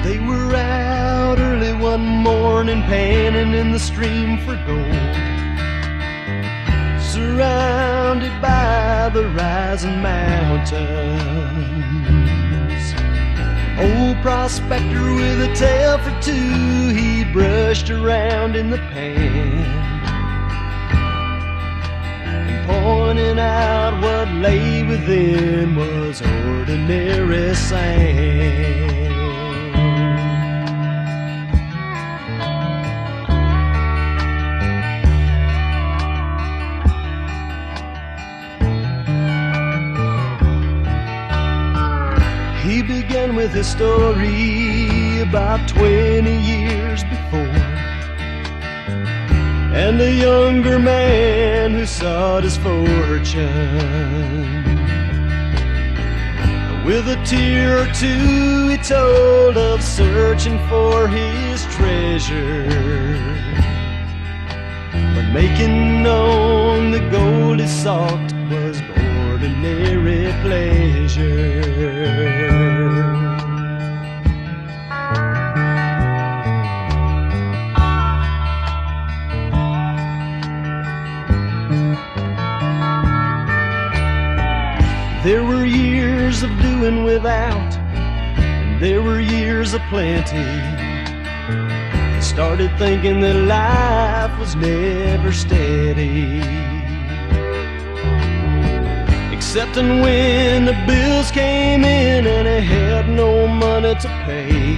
They were out early one morning, panning in the stream for gold, surrounded by the rising mountains. Old prospector with a tale for two, he brushed around in the pan, and pointing out what lay within was ordinary sand. He began with his story about 20 years before, and a younger man who sought his fortune. With a tear or two he told of searching for his treasure, but making known the gold he sought was ordinary pleasure. There were years of doing without, and there were years of plenty. He started thinking that life was never steady, excepting when the bills came in and he had no money to pay.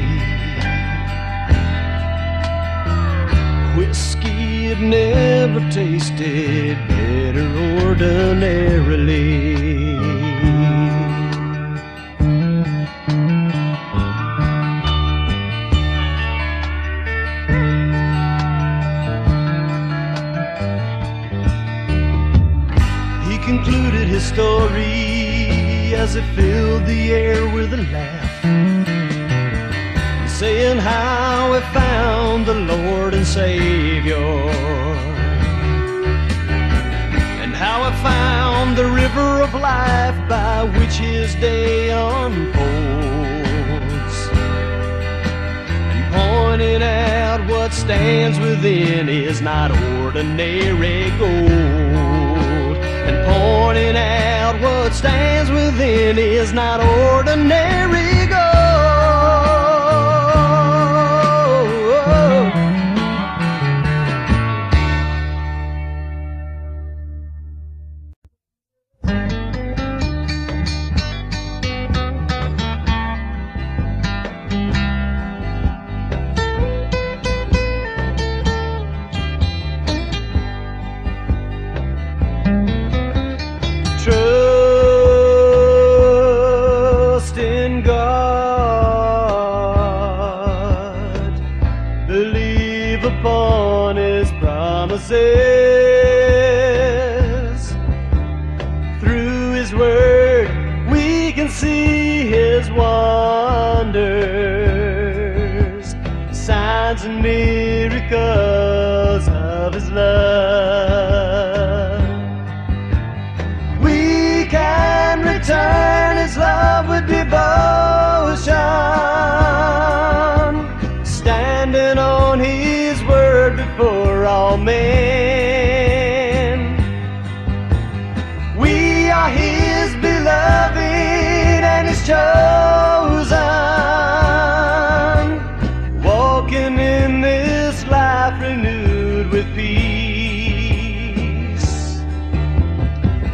Whiskey had never tasted better ordinarily. Concluded his story as he filled the air with a laugh, saying how he found the Lord and Savior, and how he found the river of life by which his day unfolds, and pointing out what stands within is not ordinary gold, and pointing out what stands within is not ordinary gold. Trust in God, believe upon His promises. Through His word we can see His wonders, signs and miracles of His love. We can return His love with devotion, standing on His word before all men. We are His beloved and His chosen, walking in this life renewed with peace.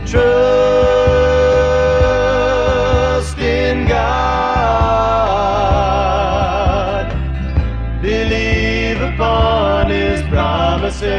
Trust in God, believe upon His promises.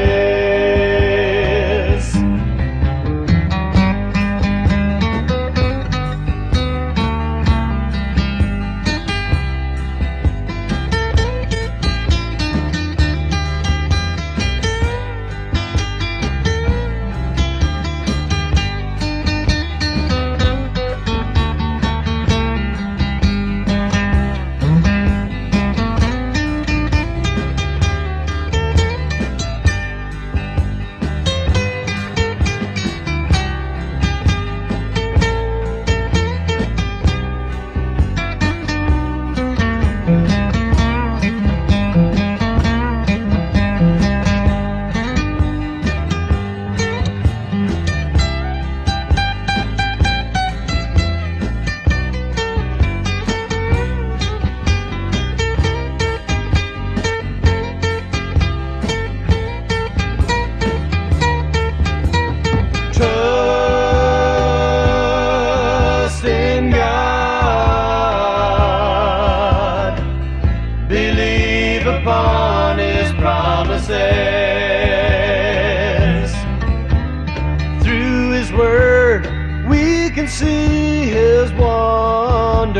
His wonders,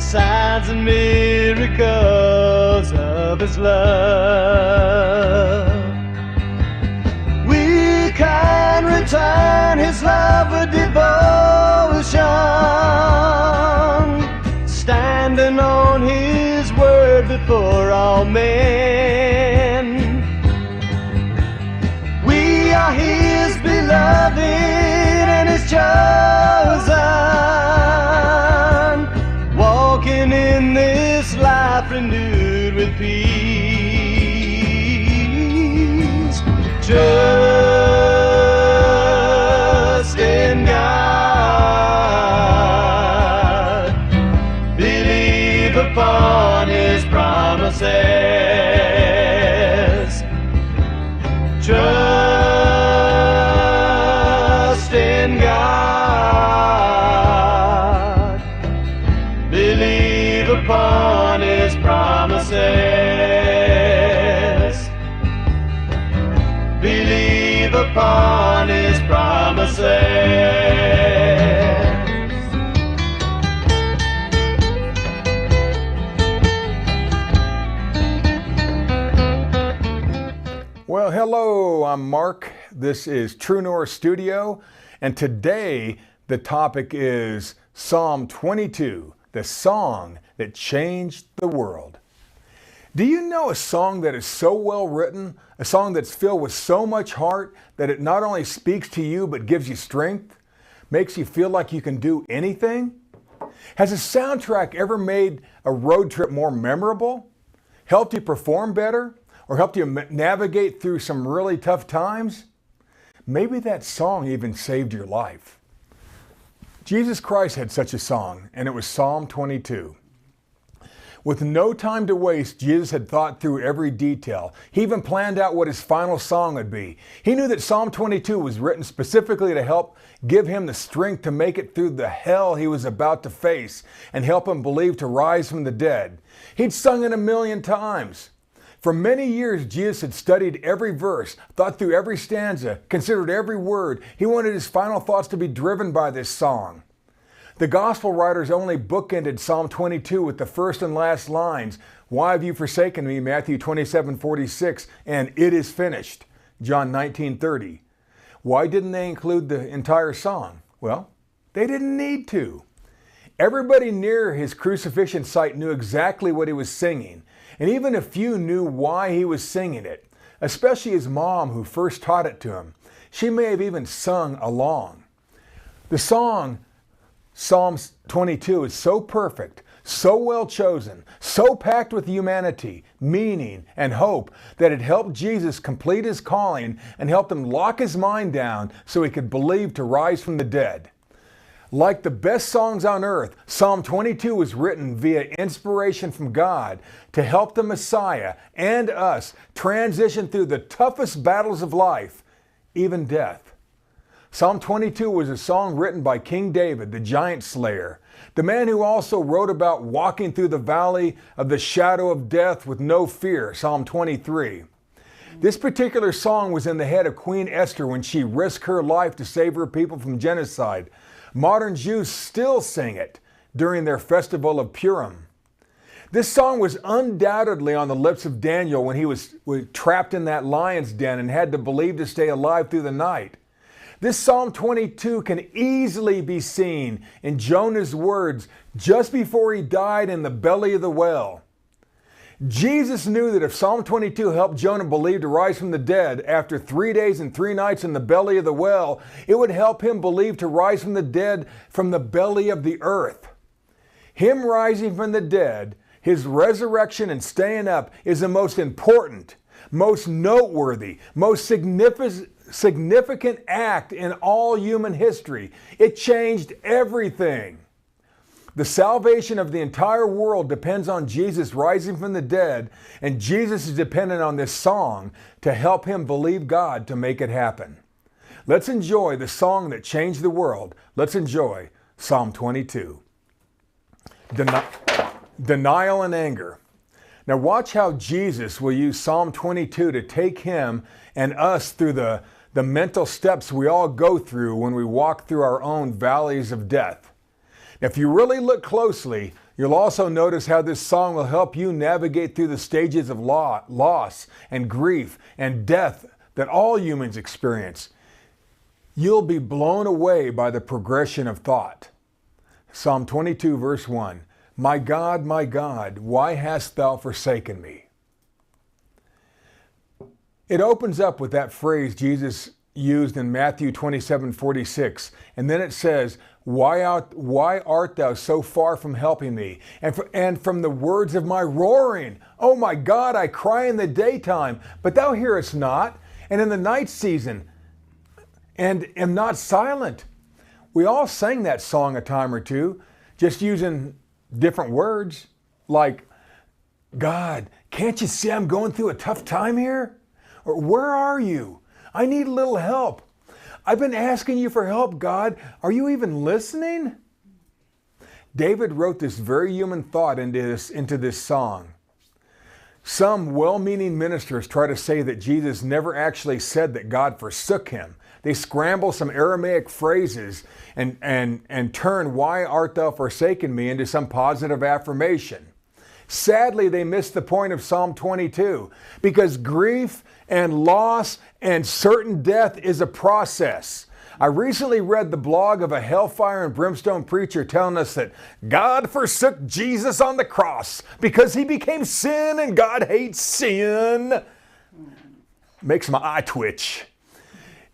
signs and miracles of His love. We can return His love with devotion, standing on His word before all men. We are His beloved and His chosen, walking in this life renewed with peace. Trust in God, believe upon His promises. Trust in God, believe upon His promises. Believe upon His promises. Well, hello, I'm Mark. This is True North Studio, and today the topic is Psalm 22, the song that changed the world. Do you know a song that is so well written, a song that's filled with so much heart that it not only speaks to you but gives you strength, makes you feel like you can do anything? Has a soundtrack ever made a road trip more memorable, helped you perform better, or helped you navigate through some really tough times? Maybe that song even saved your life. Jesus Christ had such a song, and it was Psalm 22. With no time to waste, Jesus had thought through every detail. He even planned out what his final song would be. He knew that Psalm 22 was written specifically to help give him the strength to make it through the hell he was about to face and help him believe to rise from the dead. He'd sung it 1,000,000 times. For many years, Jesus had studied every verse, thought through every stanza, considered every word. He wanted his final thoughts to be driven by this song. The gospel writers only bookended Psalm 22 with the first and last lines, "Why have you forsaken me?" Matthew 27:46, and "It is finished," John 19:30. Why didn't they include the entire song? Well, they didn't need to. Everybody near his crucifixion site knew exactly what he was singing, and even a few knew why he was singing it, especially his mom who first taught it to him. She may have even sung along. The song, Psalm 22, is so perfect, so well chosen, so packed with humanity, meaning, and hope that it helped Jesus complete his calling and helped him lock his mind down so he could believe to rise from the dead. Like the best songs on earth, Psalm 22 was written via inspiration from God to help the Messiah and us transition through the toughest battles of life, even death. Psalm 22 was a song written by King David, the giant slayer, the man who also wrote about walking through the valley of the shadow of death with no fear, Psalm 23. This particular song was in the head of Queen Esther when she risked her life to save her people from genocide. Modern Jews still sing it during their festival of Purim. This song was undoubtedly on the lips of Daniel when he was trapped in that lion's den and had to believe to stay alive through the night. This Psalm 22 can easily be seen in Jonah's words just before he died in the belly of the whale. Jesus knew that if Psalm 22 helped Jonah believe to rise from the dead after 3 days and 3 nights in the belly of the whale, it would help him believe to rise from the dead from the belly of the earth. Him rising from the dead, his resurrection and staying up, is the most important, most noteworthy, most significant act in all human history. It changed everything. The salvation of the entire world depends on Jesus rising from the dead, and Jesus is dependent on this song to help him believe God to make it happen. Let's enjoy the song that changed the world. Let's enjoy Psalm 22. Denial and anger. Now watch how Jesus will use Psalm 22 to take him and us through the the mental steps we all go through when we walk through our own valleys of death. If you really look closely, you'll also notice how this song will help you navigate through the stages of loss and grief and death that all humans experience. You'll be blown away by the progression of thought. Psalm 22, verse 1. My God, why hast thou forsaken me? It opens up with that phrase Jesus used in Matthew 27:46, and then it says, why art thou so far from helping me, and from the words of my roaring? Oh my God, I cry in the daytime, but thou hearest not, and in the night season, and am not silent. We all sang that song a time or two, just using different words, like, God, can't you see I'm going through a tough time here? Or where are you? I need a little help. I've been asking you for help, God. Are you even listening? David wrote this very human thought into this song. Some well-meaning ministers try to say that Jesus never actually said that God forsook him. They scramble some Aramaic phrases and turn why art thou forsaken me into some positive affirmation. Sadly, they miss the point of Psalm 22, because grief and loss and certain death is a process. I recently read the blog of a hellfire and brimstone preacher telling us that God forsook Jesus on the cross because he became sin and God hates sin. Makes my eye twitch.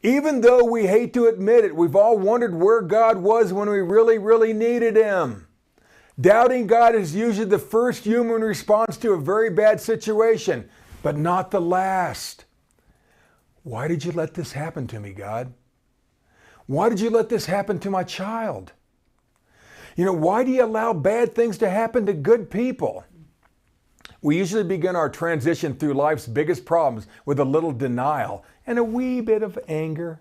Even though we hate to admit it, we've all wondered where God was when we really needed him. Doubting God is usually the first human response to a very bad situation, but not the last. Why did you let this happen to me, God? Why did you let this happen to my child? Why do you allow bad things to happen to good people? We usually begin our transition through life's biggest problems with a little denial and a wee bit of anger.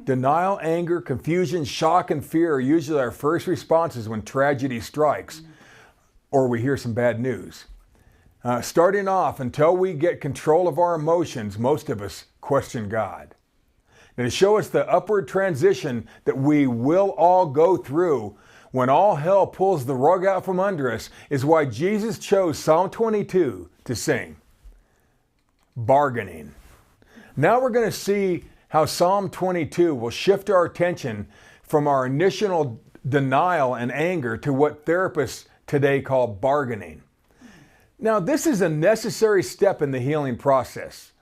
Denial, anger, confusion, shock, and fear are usually our first responses when tragedy strikes or we hear some bad news. Starting off, until we get control of our emotions, most of us question God. And to show us the upward transition that we will all go through when all hell pulls the rug out from under us is why Jesus chose Psalm 22 to sing. Bargaining. Now we're going to see how Psalm 22 will shift our attention from our initial denial and anger to what therapists today call bargaining. Now, this is a necessary step in the healing process.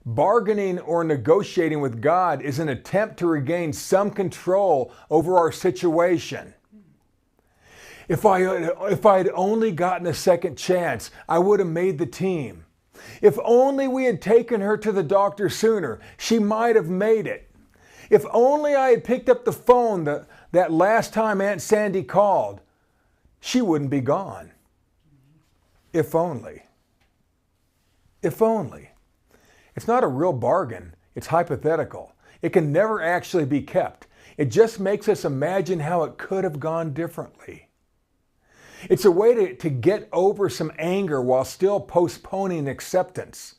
Bargaining or negotiating with God is an attempt to regain some control over our situation. If I had only gotten a second chance, I would have made the team. If only we had taken her to the doctor sooner, she might have made it. If only I had picked up the phone that last time Aunt Sandy called, she wouldn't be gone. If only. If only. It's not a real bargain. It's hypothetical. It can never actually be kept. It just makes us imagine how it could have gone differently. It's a way to get over some anger while still postponing acceptance.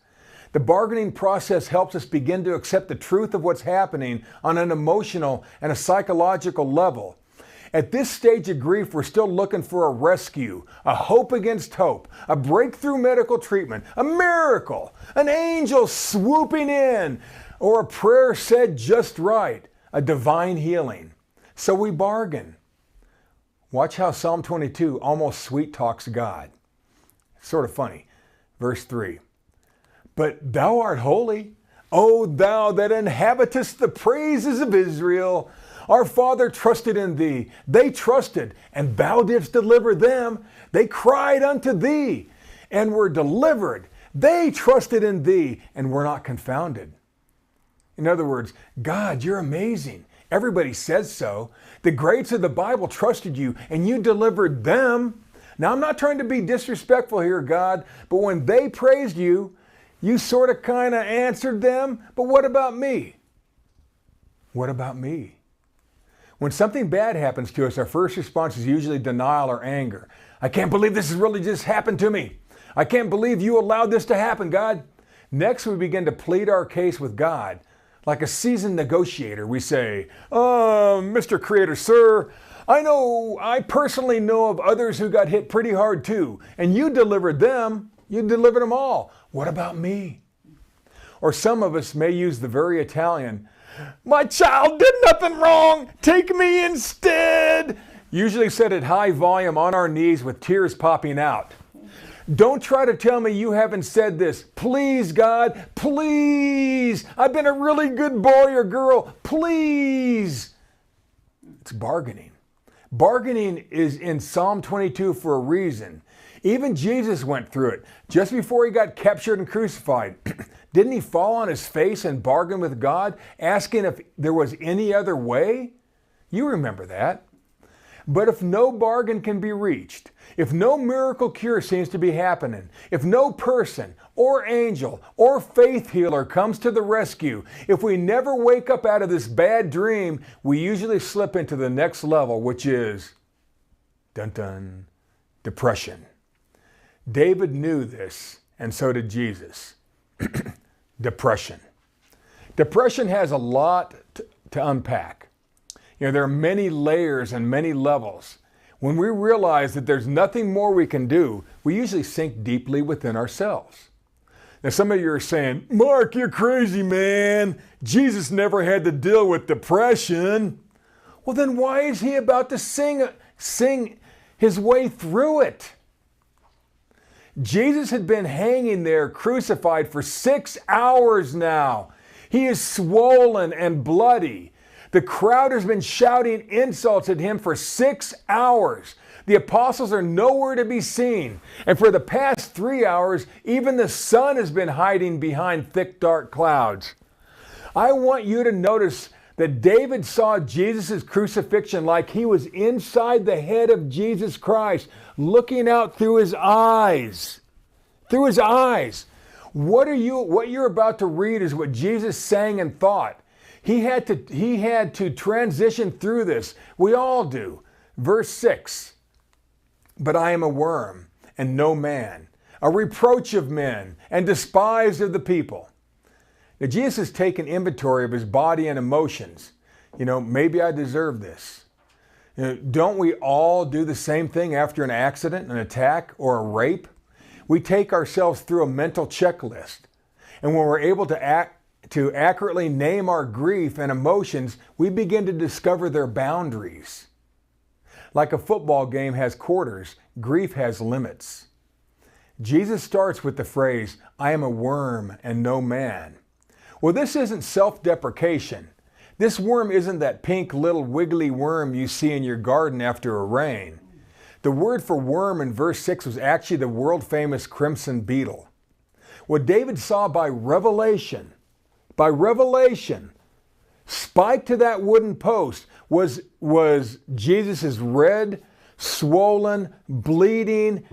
The bargaining process helps us begin to accept the truth of what's happening on an emotional and a psychological level. At this stage of grief, we're still looking for a rescue, a hope against hope, a breakthrough medical treatment, a miracle, an angel swooping in, or a prayer said just right, a divine healing. So we bargain. Watch how Psalm 22 almost sweet talks God. It's sort of funny. Verse 3. But thou art holy, O thou that inhabitest the praises of Israel. Our father trusted in thee. They trusted, and thou didst deliver them. They cried unto thee, and were delivered. They trusted in thee, and were not confounded. In other words, God, you're amazing. Everybody says so. The greats of the Bible trusted you, and you delivered them. Now, I'm not trying to be disrespectful here, God, but when they praised you, you sort of kind of answered them. But what about me? What about me? When something bad happens to us, our first response is usually denial or anger. I can't believe this has really just happened to me. I can't believe you allowed this to happen, God. Next, we begin to plead our case with God. Like a seasoned negotiator, we say, Mr. Creator, sir, I personally know of others who got hit pretty hard too, and you delivered them. You delivered them all. What about me? Or some of us may use the very Italian, my child did nothing wrong, take me instead. Usually said at high volume on our knees with tears popping out. Don't try to tell me you haven't said this. Please, God, please. I've been a really good boy or girl. Please. It's bargaining. Bargaining is in Psalm 22 for a reason. Even Jesus went through it. Just before he got captured and crucified, didn't he fall on his face and bargain with God, asking if there was any other way? You remember that. But if no bargain can be reached, if no miracle cure seems to be happening, if no person or angel or faith healer comes to the rescue, if we never wake up out of this bad dream, we usually slip into the next level, which is, dun-dun, depression. David knew this, and so did Jesus. Depression. Depression has a lot to unpack. There are many layers and many levels. When we realize that there's nothing more we can do, we usually sink deeply within ourselves. Now, some of you are saying, Mark, you're crazy, man. Jesus never had to deal with depression. Well, then why is he about to sing his way through it? Jesus had been hanging there crucified for 6 hours now. He is swollen and bloody. The crowd has been shouting insults at him for 6 hours. The apostles are nowhere to be seen. And for the past 3 hours, even the sun has been hiding behind thick, dark clouds. I want you to notice that David saw Jesus' crucifixion like he was inside the head of Jesus Christ, looking out through his eyes. Through his eyes. What you're about to read is what Jesus sang and thought. He had to transition through this. We all do. Verse 6, but I am a worm and no man, a reproach of men and despised of the people. Now, Jesus has taken inventory of his body and emotions. Maybe I deserve this. Don't we all do the same thing after an accident, an attack, or a rape? We take ourselves through a mental checklist. And when we're able to accurately name our grief and emotions, we begin to discover their boundaries. Like a football game has quarters, grief has limits. Jesus starts with the phrase, I am a worm and no man. Well, this isn't self-deprecation. This worm isn't that pink little wiggly worm you see in your garden after a rain. The word for worm in verse 6 was actually the world-famous crimson beetle. What David saw by revelation, spiked to that wooden post was Jesus' red, swollen, bleeding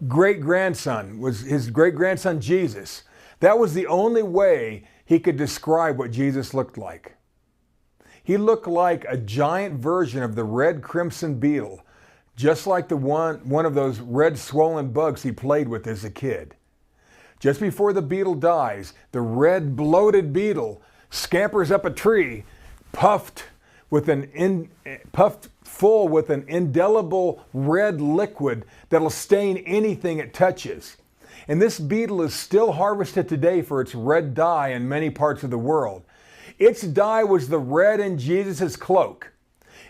great-grandson, was his great-grandson Jesus. That was the only way he could describe what Jesus looked like. He looked like a giant version of the red crimson beetle, just like the one of those red swollen bugs he played with as a kid. Just before the beetle dies, the red bloated beetle scampers up a tree, puffed full with an indelible red liquid that'll stain anything it touches. And this beetle is still harvested today for its red dye in many parts of the world. Its dye was the red in Jesus' cloak.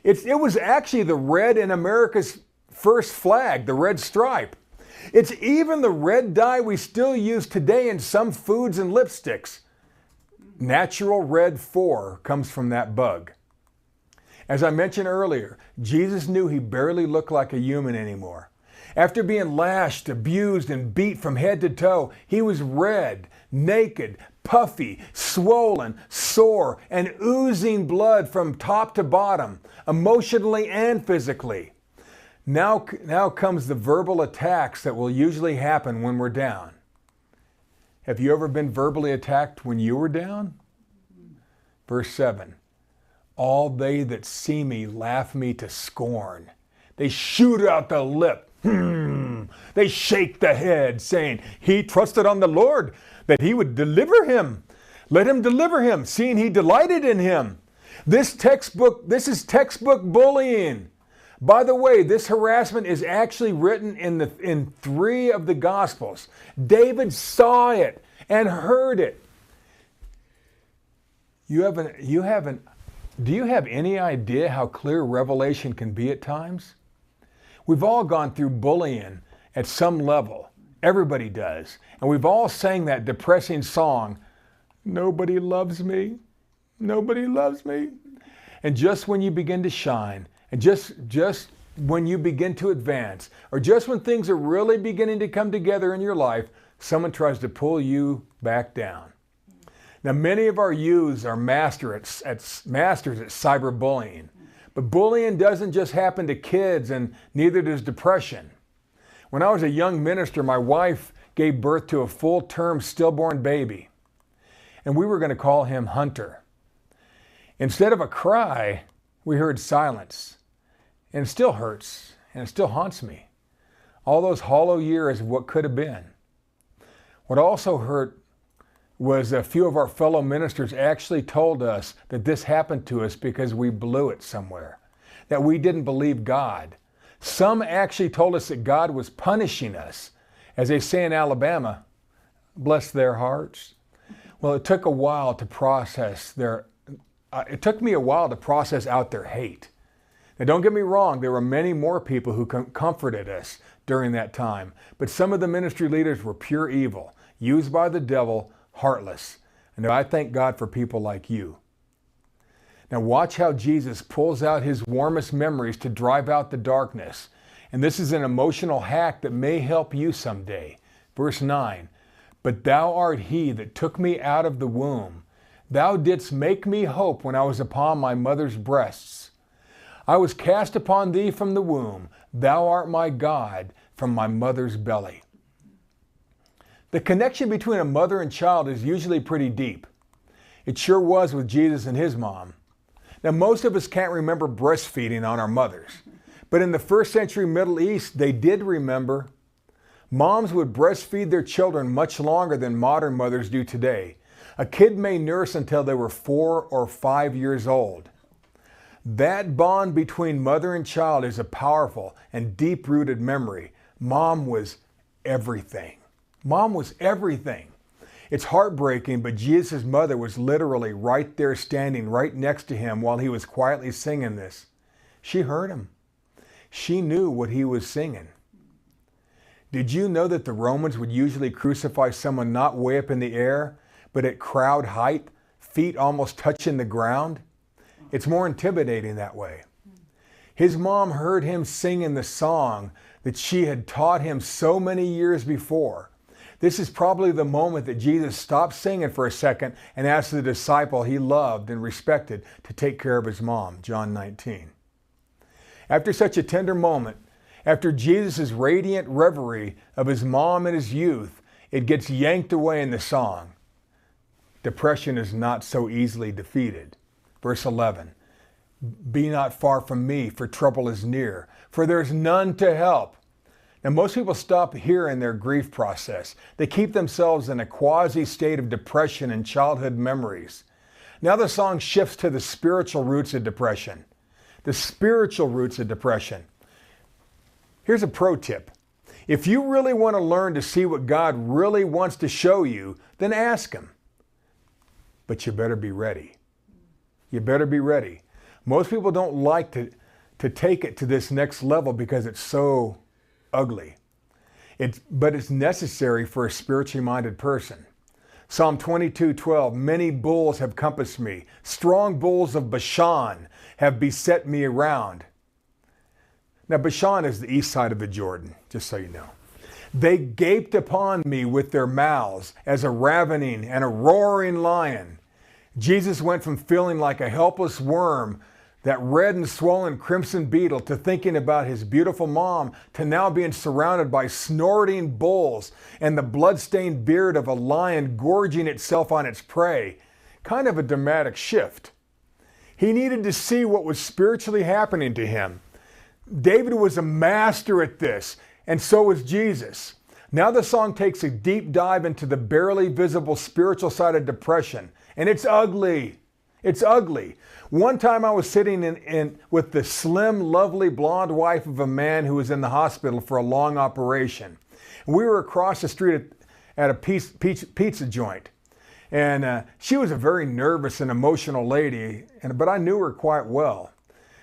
It was actually the red in America's first flag, the red stripe. It's even the red dye we still use today in some foods and lipsticks. Natural red 4 comes from that bug. As I mentioned earlier, Jesus knew he barely looked like a human anymore. After being lashed, abused, and beat from head to toe, he was red, naked, puffy, swollen, sore, and oozing blood from top to bottom, emotionally and physically. Now comes the verbal attacks that will usually happen when we're down. Have you ever been verbally attacked when you were down? Verse 7, all they that see me laugh me to scorn. They shoot out the lip. They shake the head, saying, he trusted on the Lord that he would deliver him. Let him deliver him, seeing he delighted in him. This is textbook bullying. By the way, this harassment is actually written in 3 of the Gospels. David saw it and heard it. Do you have any idea how clear Revelation can be at times? We've all gone through bullying at some level. Everybody does. And we've all sang that depressing song, "Nobody loves me, nobody loves me." And just when you begin to shine, and just when you begin to advance, or just when things are really beginning to come together in your life, someone tries to pull you back down. Now, many of our youths are masters at cyberbullying. But bullying doesn't just happen to kids, and neither does depression. When I was a young minister, my wife gave birth to a full-term stillborn baby, and we were going to call him Hunter. Instead of a cry, we heard silence, and it still hurts, and it still haunts me. All those hollow years of what could have been. What also hurt was a few of our fellow ministers actually told us that this happened to us because we blew it somewhere, that we didn't believe God. Some actually told us that God was punishing us. As they say in Alabama, bless their hearts. Well, it took me a while to process out their hate. Now, don't get me wrong, there were many more people who comforted us during that time, but some of the ministry leaders were pure evil, used by the devil, heartless. And I thank God for people like you. Now watch how Jesus pulls out his warmest memories to drive out the darkness. And this is an emotional hack that may help you someday. Verse 9, "But thou art he that took me out of the womb. Thou didst make me hope when I was upon my mother's breasts. I was cast upon thee from the womb. Thou art my God from my mother's belly." The connection between a mother and child is usually pretty deep. It sure was with Jesus and his mom. Now, most of us can't remember breastfeeding on our mothers, but in the first century Middle East, they did remember. Moms would breastfeed their children much longer than modern mothers do today. A kid may nurse until they were 4 or 5 years old. That bond between mother and child is a powerful and deep-rooted memory. Mom was everything. Mom was everything. It's heartbreaking, but Jesus' mother was literally right there standing right next to him while he was quietly singing this. She heard him. She knew what he was singing. Did you know that the Romans would usually crucify someone not way up in the air, but at crowd height, feet almost touching the ground? It's more intimidating that way. His mom heard him singing the song that she had taught him so many years before. This is probably the moment that Jesus stopped singing for a second and asked the disciple he loved and respected to take care of his mom, John 19. After such a tender moment, after Jesus' radiant reverie of his mom and his youth, it gets yanked away in the song. Depression is not so easily defeated. Verse 11, "Be not far from me, for trouble is near, for there is none to help." Now, most people stop here in their grief process. They keep themselves in a quasi state of depression and childhood memories. Now the song shifts to the spiritual roots of depression. The spiritual roots of depression. Here's a pro tip. If you really want to learn to see what God really wants to show you, then ask him. But you better be ready. You better be ready. Most people don't like to take it to this next level because it's so ugly. But it's necessary for a spiritually minded person. Psalm 22:12, "Many bulls have compassed me. Strong bulls of Bashan have beset me around." Now, Bashan is the east side of the Jordan, just so you know. "They gaped upon me with their mouths as a ravening and a roaring lion." Jesus went from feeling like a helpless worm, that red and swollen crimson beetle, to thinking about his beautiful mom, to now being surrounded by snorting bulls and the blood-stained beard of a lion gorging itself on its prey. Kind of a dramatic shift. He needed to see what was spiritually happening to him. David was a master at this, and so was Jesus. Now the song takes a deep dive into the barely visible spiritual side of depression. And it's ugly. It's ugly. One time I was sitting with the slim, lovely blonde wife of a man who was in the hospital for a long operation. We were across the street at a pizza joint. And she was a very nervous and emotional lady, but I knew her quite well.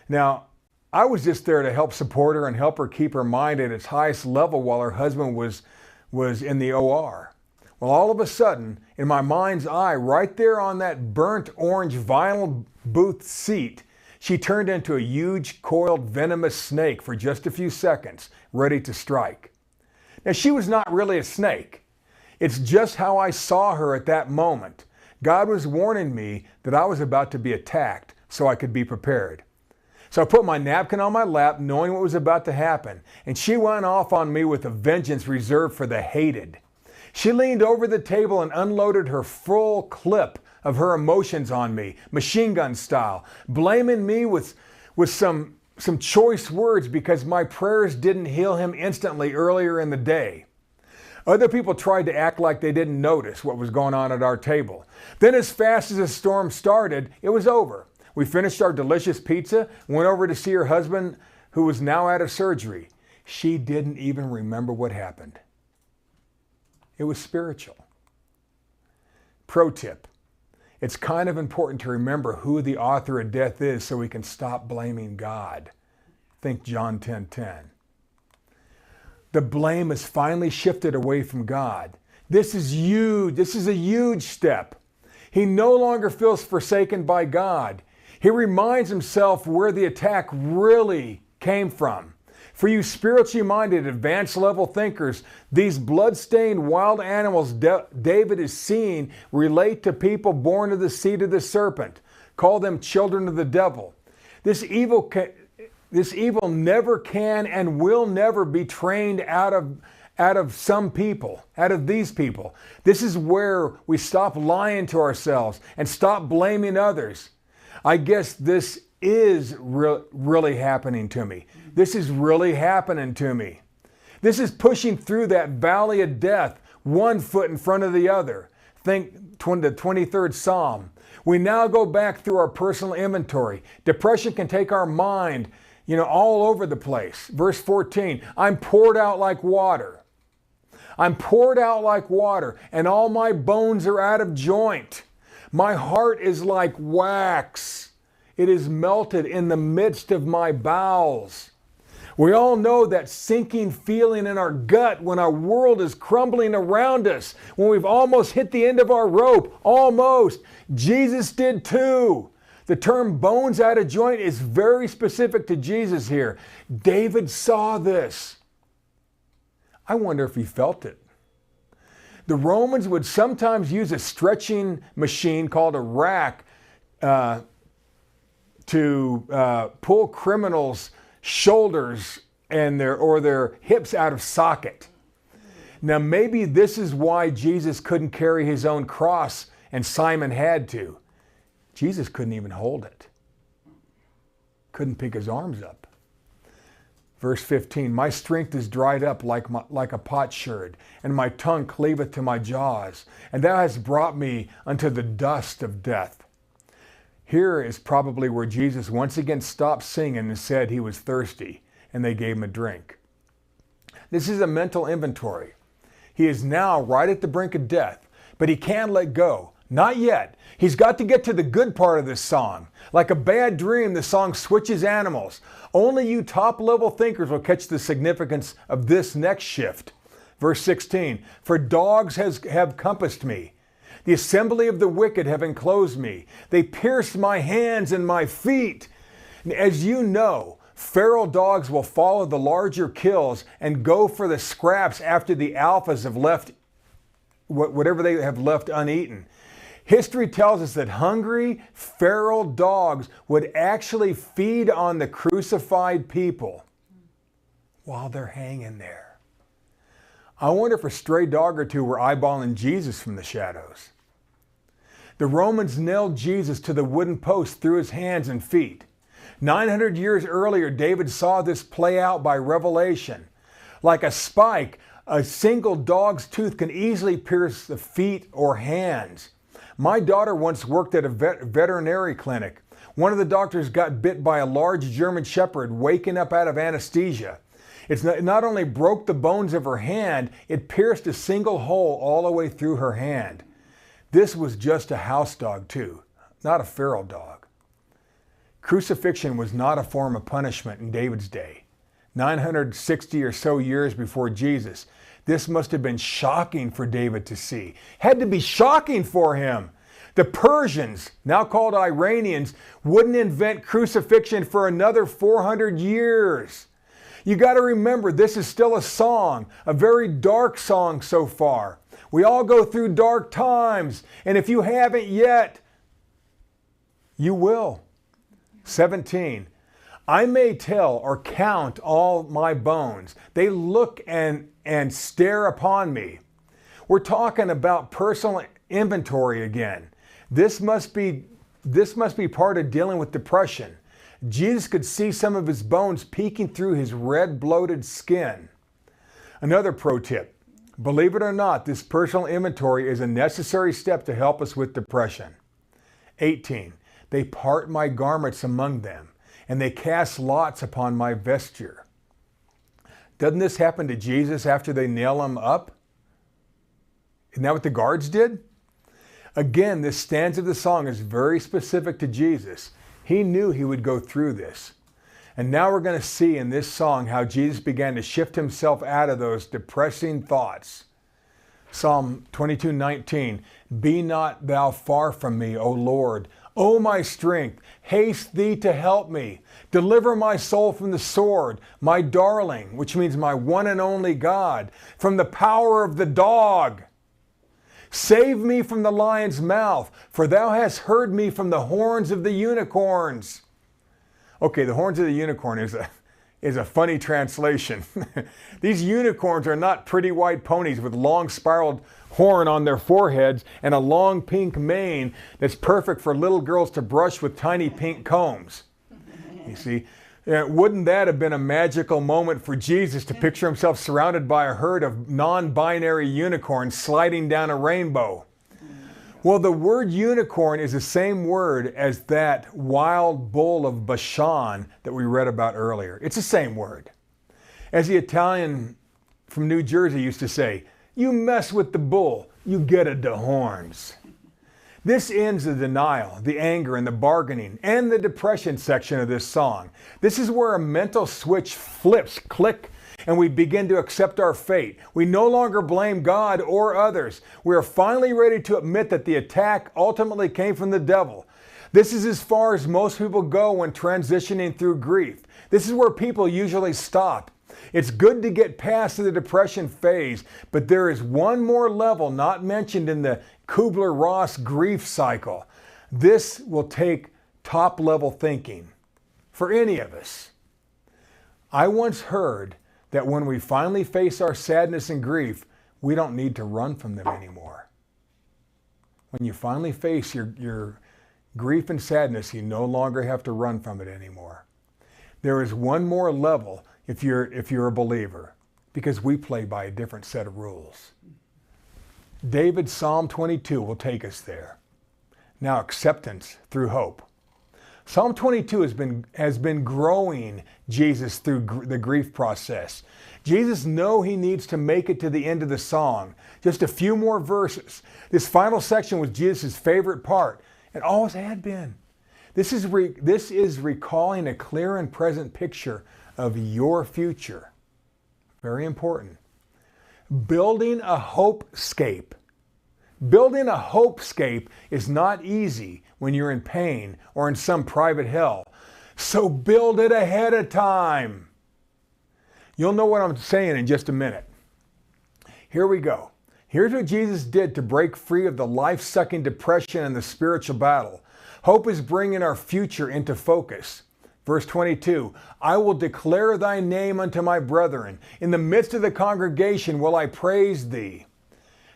Now, I was just there to help support her and help her keep her mind at its highest level while her husband was in the OR. Well, all of a sudden, in my mind's eye, right there on that burnt orange vinyl booth seat, she turned into a huge, coiled, venomous snake for just a few seconds, ready to strike. Now, she was not really a snake. It's just how I saw her at that moment. God was warning me that I was about to be attacked so I could be prepared. So I put my napkin on my lap, knowing what was about to happen, and she went off on me with a vengeance reserved for the hated. She leaned over the table and unloaded her full clip of her emotions on me, machine gun style, blaming me with some choice words because my prayers didn't heal him instantly earlier in the day. Other people tried to act like they didn't notice what was going on at our table. Then as fast as the storm started, it was over. We finished our delicious pizza, went over to see her husband, who was now out of surgery. She didn't even remember what happened. It was spiritual. Pro tip: it's kind of important to remember who the author of death is so we can stop blaming God. Think John 10:10. The blame has finally shifted away from God. This is huge. This is a huge step. He no longer feels forsaken by God. He reminds himself where the attack really came from. For you spiritually minded, advanced level thinkers, these blood-stained wild animals David is seeing relate to people born of the seed of the serpent. Call them children of the devil. This evil never can and will never be trained out of some people, out of these people. This is where we stop lying to ourselves and stop blaming others. I guess this is really happening to me. This is really happening to me. This is pushing through that valley of death, one foot in front of the other. Think the 23rd Psalm. We now go back through our personal inventory. Depression can take our mind, all over the place. Verse 14, I'm poured out like water. I'm poured out like water, and all my bones are out of joint. My heart is like wax. It is melted in the midst of my bowels. We all know that sinking feeling in our gut when our world is crumbling around us, when we've almost hit the end of our rope. Almost. Jesus did too. The term bones out of joint is very specific to Jesus here. David saw this. I wonder if he felt it. The Romans would sometimes use a stretching machine called a rack to pull criminals' shoulders and their hips out of socket. Now maybe this is why Jesus couldn't carry his own cross and Simon had to. Jesus couldn't even hold it. Couldn't pick his arms up. Verse 15, my strength is dried up like a potsherd, and my tongue cleaveth to my jaws, and thou hast brought me unto the dust of death. Here is probably where Jesus once again stopped singing and said he was thirsty, and they gave him a drink. This is a mental inventory. He is now right at the brink of death, but he can't let go. Not yet. He's got to get to the good part of this song. Like a bad dream, the song switches animals. Only you top-level thinkers will catch the significance of this next shift. Verse 16, for dogs have compassed me. The assembly of the wicked have enclosed me. They pierced my hands and my feet. As you know, feral dogs will follow the larger kills and go for the scraps after the alphas have left whatever they have left uneaten. History tells us that hungry, feral dogs would actually feed on the crucified people while they're hanging there. I wonder if a stray dog or two were eyeballing Jesus from the shadows. The Romans nailed Jesus to the wooden post through his hands and feet. 900 years earlier, David saw this play out by revelation. Like a spike, a single dog's tooth can easily pierce the feet or hands. My daughter once worked at a veterinary clinic. One of the doctors got bit by a large German Shepherd waking up out of anesthesia. It not only broke the bones of her hand, it pierced a single hole all the way through her hand. This was just a house dog too, not a feral dog. Crucifixion was not a form of punishment in David's day. 960 or so years before Jesus, this must have been shocking for David to see. Had to be shocking for him. The Persians, now called Iranians, wouldn't invent crucifixion for another 400 years. You got to remember, this is still a song, a very dark song so far. We all go through dark times, and if you haven't yet, you will. 17. I may tell or count all my bones. They look and stare upon me. We're talking about personal inventory again. This must be part of dealing with depression. Jesus could see some of his bones peeking through his red, bloated skin. Another pro tip. Believe it or not, this personal inventory is a necessary step to help us with depression. 18. They part my garments among them, and they cast lots upon my vesture. Doesn't this happen to Jesus after they nail him up? Isn't that what the guards did? Again, this stanza of the song is very specific to Jesus. He knew he would go through this. And now we're going to see in this song how Jesus began to shift himself out of those depressing thoughts. Psalm 22:19, be not thou far from me, O Lord. O my strength, haste thee to help me. Deliver my soul from the sword, my darling, which means my one and only God, from the power of the dog. Save me from the lion's mouth, for thou hast heard me from the horns of the unicorns. Okay, the horns of the unicorn is a funny translation. These unicorns are not pretty white ponies with long spiraled horn on their foreheads and a long pink mane that's perfect for little girls to brush with tiny pink combs. You see, wouldn't that have been a magical moment for Jesus to picture himself surrounded by a herd of non-binary unicorns sliding down a rainbow? Well, the word unicorn is the same word as that wild bull of Bashan that we read about earlier. It's the same word. As the Italian from New Jersey used to say, you mess with the bull, you get a de horns. This ends the denial, the anger, and the bargaining, and the depression section of this song. This is where a mental switch flips, click, and we begin to accept our fate. We no longer blame God or others. We are finally ready to admit that the attack ultimately came from the devil. This is as far as most people go when transitioning through grief. This is where people usually stop. It's good to get past the depression phase, but there is one more level not mentioned in the Kubler-Ross grief cycle. This will take top-level thinking for any of us. I once heard that when we finally face our sadness and grief, we don't need to run from them anymore. When you finally face your grief and sadness, you no longer have to run from it anymore. There is one more level if you're a believer, because we play by a different set of rules. David's Psalm 22 will take us there. Now, acceptance through hope. Psalm 22 has been growing Jesus through the grief process. Jesus knows he needs to make it to the end of the song. Just a few more verses. This final section was Jesus' favorite part, and always had been. This is recalling a clear and present picture of your future. Very important. Building a hopescape. Building a hopescape is not easy when you're in pain or in some private hell. So build it ahead of time. You'll know what I'm saying in just a minute. Here we go. Here's what Jesus did to break free of the life-sucking depression and the spiritual battle. Hope is bringing our future into focus. Verse 22, I will declare thy name unto my brethren. In the midst of the congregation will I praise thee.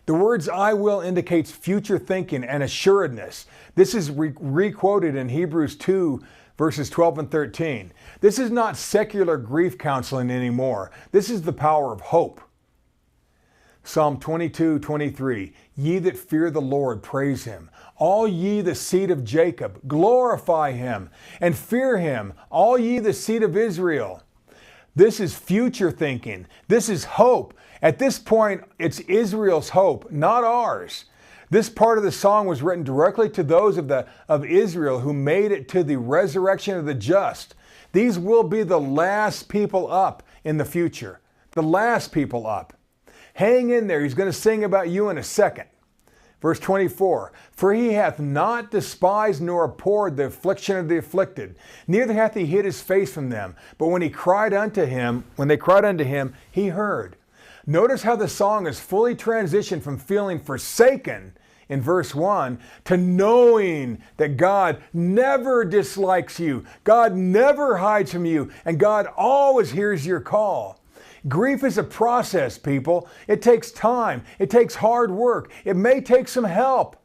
The words I will indicates future thinking and assuredness. This is re-quoted in Hebrews 2, verses 12 and 13. This is not secular grief counseling anymore. This is the power of hope. Psalm 22:23, ye that fear the Lord, praise him. All ye the seed of Jacob, glorify him, and fear him, all ye the seed of Israel. This is future thinking. This is hope. At this point, it's Israel's hope, not ours. This part of the song was written directly to those of Israel who made it to the resurrection of the just. These will be the last people up in the future. The last people up. Hang in there. He's going to sing about you in a second. Verse 24, for he hath not despised nor abhorred the affliction of the afflicted, neither hath he hid his face from them. But when they cried unto him, he heard. Notice how the song is fully transitioned from feeling forsaken in verse 1 to knowing that God never dislikes you, God never hides from you, and God always hears your call. Grief is a process, people. It takes time. It takes hard work. It may take some help.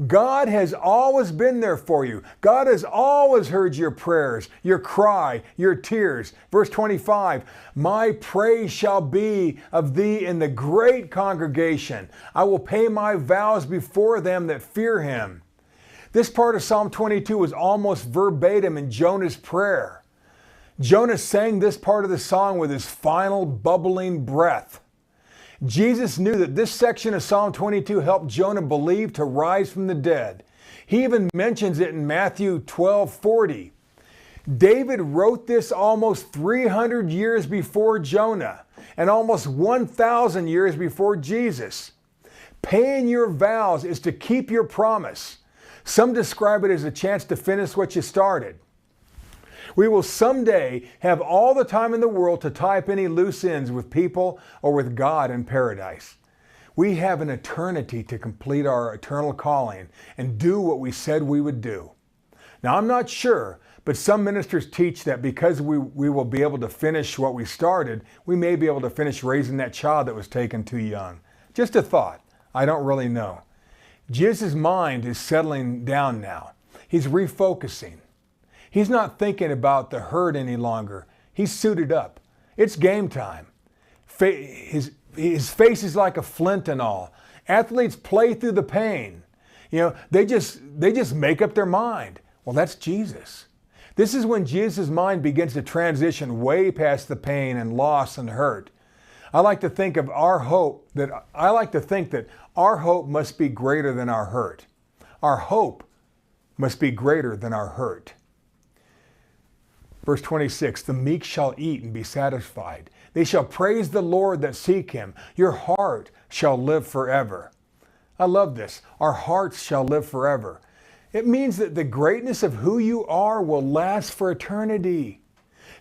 God has always been there for you. God has always heard your prayers, your cry, your tears. Verse 25, my praise shall be of thee in the great congregation. I will pay my vows before them that fear him. This part of Psalm 22 was almost verbatim in Jonah's prayer. Jonah sang this part of the song with his final bubbling breath. Jesus knew that this section of Psalm 22 helped Jonah believe to rise from the dead. He even mentions it in Matthew 12:40. David wrote this almost 300 years before Jonah and almost 1,000 years before Jesus. Paying your vows is to keep your promise. Some describe it as a chance to finish what you started. We will someday have all the time in the world to tie up any loose ends with people or with God in paradise. We have an eternity to complete our eternal calling and do what we said we would do. Now, I'm not sure, but some ministers teach that because we will be able to finish what we started, we may be able to finish raising that child that was taken too young. Just a thought. I don't really know. Jesus' mind is settling down now. He's refocusing. He's not thinking about the hurt any longer. He's suited up. It's game time. His face is like a flint and all. Athletes play through the pain. They just make up their mind. Well, that's Jesus. This is when Jesus' mind begins to transition way past the pain and loss and hurt. I like to think that our hope must be greater than our hurt. Our hope must be greater than our hurt. Verse 26, the meek shall eat and be satisfied. They shall praise the Lord that seek him. Your heart shall live forever. I love this. Our hearts shall live forever. It means that the greatness of who you are will last for eternity.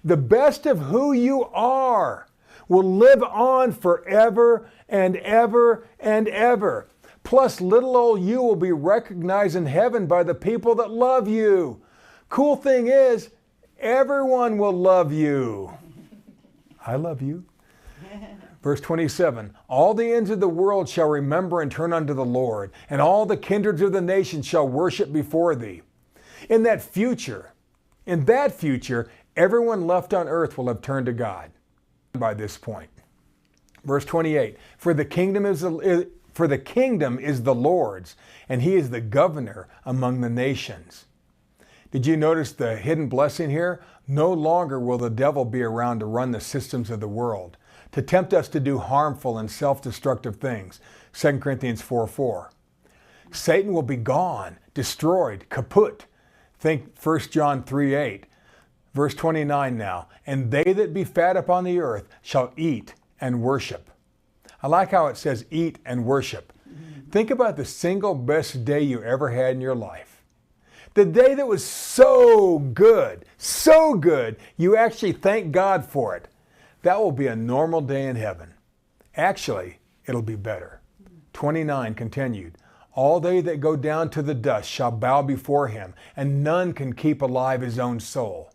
The best of who you are will live on forever and ever and ever. Plus, little old you will be recognized in heaven by the people that love you. Cool thing is, everyone will love you. I love you. Verse 27, all the ends of the world shall remember and turn unto the Lord, and all the kindreds of the nations shall worship before thee. In that future, everyone left on earth will have turned to God by this point. Verse 28, for the kingdom is the Lord's, and he is the governor among the nations. Did you notice the hidden blessing here? No longer will the devil be around to run the systems of the world, to tempt us to do harmful and self-destructive things. 2 Corinthians 4:4. Satan will be gone, destroyed, kaput. Think 1 John 3:8. Verse 29 now. And they that be fat upon the earth shall eat and worship. I like how it says eat and worship. Think about the single best day you ever had in your life. The day that was so good, you actually thank God for it. That will be a normal day in heaven. Actually, it'll be better. 29 continued. All they that go down to the dust shall bow before him, and none can keep alive his own soul.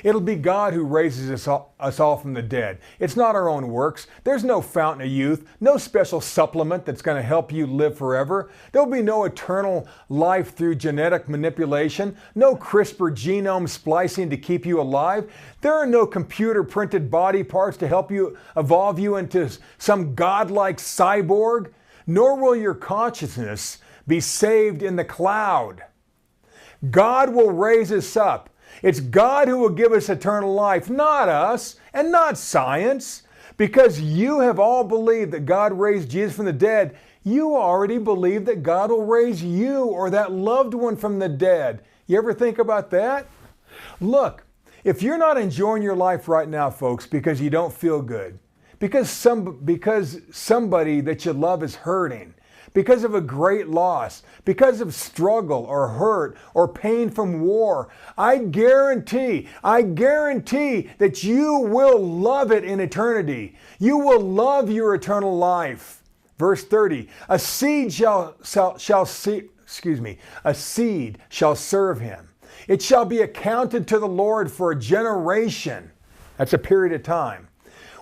It'll be God who raises us all from the dead. It's not our own works. There's no fountain of youth, no special supplement that's going to help you live forever. There'll be no eternal life through genetic manipulation, no CRISPR genome splicing to keep you alive. There are no computer-printed body parts to help you evolve you into some godlike cyborg, nor will your consciousness be saved in the cloud. God will raise us up. It's God who will give us eternal life, not us and not science. Because you have all believed that God raised Jesus from the dead, you already believe that God will raise you or that loved one from the dead. You ever think about that? Look, if you're not enjoying your life right now, folks, because you don't feel good, because somebody that you love is hurting, because of a great loss, because of struggle or hurt or pain from war, I guarantee that you will love it in eternity. You will love your eternal life. Verse 30, a seed shall serve him. It shall be accounted to the Lord for a generation. That's a period of time.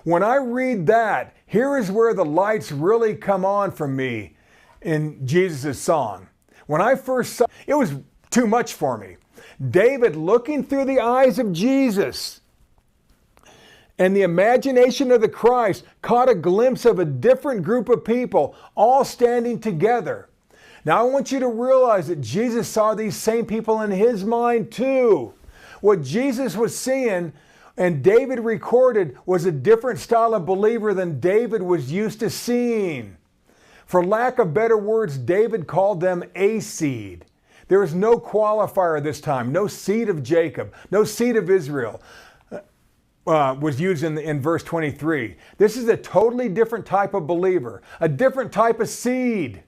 When I read that, here is where the lights really come on for me in Jesus' song. When I first saw it, was too much for me. David looking through the eyes of Jesus and the imagination of the Christ caught a glimpse of a different group of people all standing together. Now I want you to realize that Jesus saw these same people in his mind too. What Jesus was seeing and David recorded was a different style of believer than David was used to seeing. For lack of better words, David called them a seed. There is no qualifier this time, no seed of Jacob, no seed of Israel was used in verse 23. This is a totally different type of believer, a different type of seed.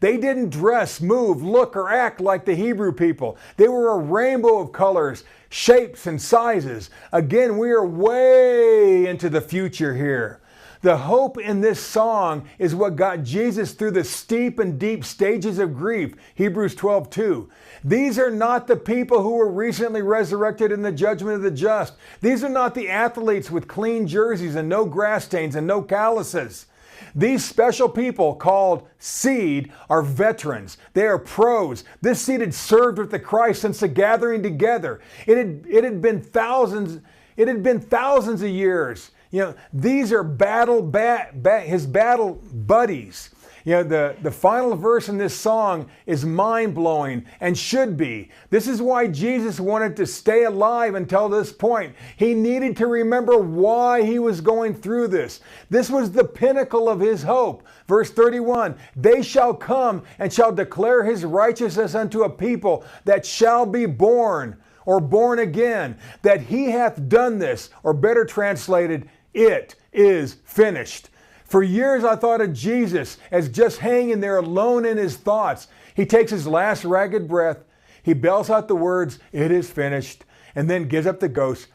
They didn't dress, move, look, or act like the Hebrew people. They were a rainbow of colors, shapes, and sizes. Again, we are way into the future here. The hope in this song is what got Jesus through the steep and deep stages of grief, Hebrews 12:2. These are not the people who were recently resurrected in the judgment of the just. These are not the athletes with clean jerseys and no grass stains and no calluses. These special people called seed are veterans. They are pros. This seed had served with the Christ since the gathering together. It had been thousands of years. You know, these are his battle buddies. You know, the final verse in this song is mind-blowing and should be. This is why Jesus wanted to stay alive until this point. He needed to remember why he was going through this. This was the pinnacle of his hope. Verse 31, they shall come and shall declare his righteousness unto a people that shall be born or born again, that he hath done this, or better translated, it is finished. For years I thought of Jesus as just hanging there alone in his thoughts. He takes his last ragged breath, he bells out the words, it is finished, and then gives up the ghost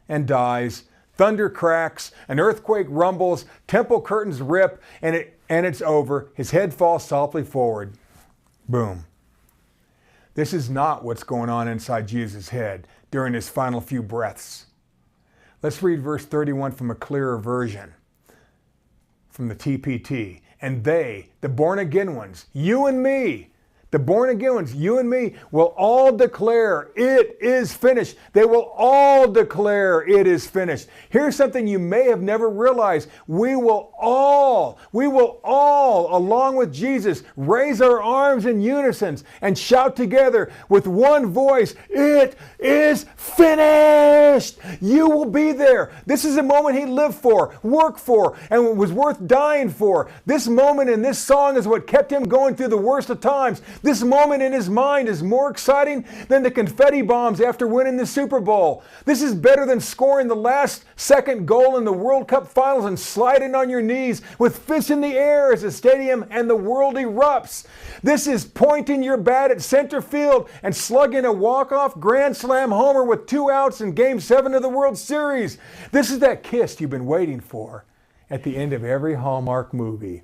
and dies. Thunder cracks, an earthquake rumbles, temple curtains rip, and it's over. His head falls softly forward. Boom. This is not what's going on inside Jesus' head during his final few breaths. Let's read verse 31 from a clearer version, from the TPT. And they, the born again ones, you and me, the born again ones, you and me, will all declare it is finished. They will all declare it is finished. Here's something you may have never realized. We will all, along with Jesus, raise our arms in unison and shout together with one voice, it is finished. You will be there. This is a moment he lived for, worked for, and was worth dying for. This moment in this song is what kept him going through the worst of times. This moment in his mind is more exciting than the confetti bombs after winning the Super Bowl. This is better than scoring the last second goal in the World Cup finals and sliding on your knees with fists in the air as the stadium and the world erupts. This is pointing your bat at center field and slugging a walk-off grand slam homer with 2 outs in Game 7 of the World Series. This is that kiss you've been waiting for at the end of every Hallmark movie.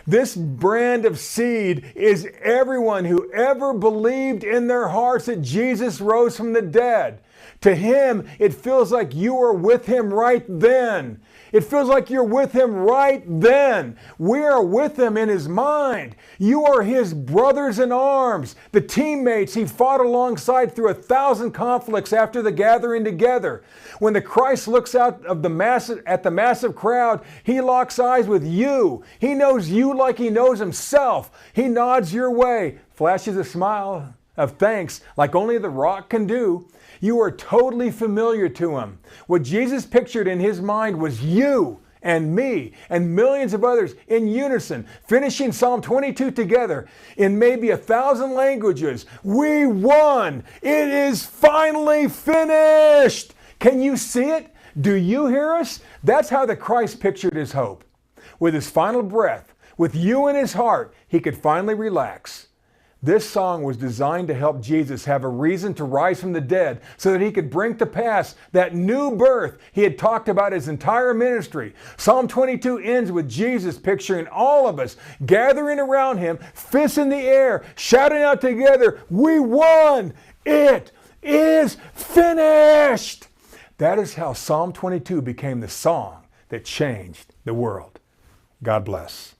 This brand of seed is everyone who ever believed in their hearts that Jesus rose from the dead. To him, it feels like you are with him right then. It feels like you're with him right then. We are with him in his mind. You are his brothers in arms, the teammates he fought alongside through 1,000 conflicts after the gathering together. When the Christ looks out of the massive crowd, he locks eyes with you. He knows you like he knows himself. He nods your way, flashes a smile of thanks like only the Rock can do. You are totally familiar to him. What Jesus pictured in his mind was you and me and millions of others in unison, finishing Psalm 22 together in maybe 1,000 languages. We won! It is finally finished! Can you see it? Do you hear us? That's how the Christ pictured his hope. With his final breath, with you in his heart, he could finally relax. This song was designed to help Jesus have a reason to rise from the dead so that he could bring to pass that new birth he had talked about his entire ministry. Psalm 22 ends with Jesus picturing all of us gathering around him, fists in the air, shouting out together, "We won! It is finished!" That is how Psalm 22 became the song that changed the world. God bless.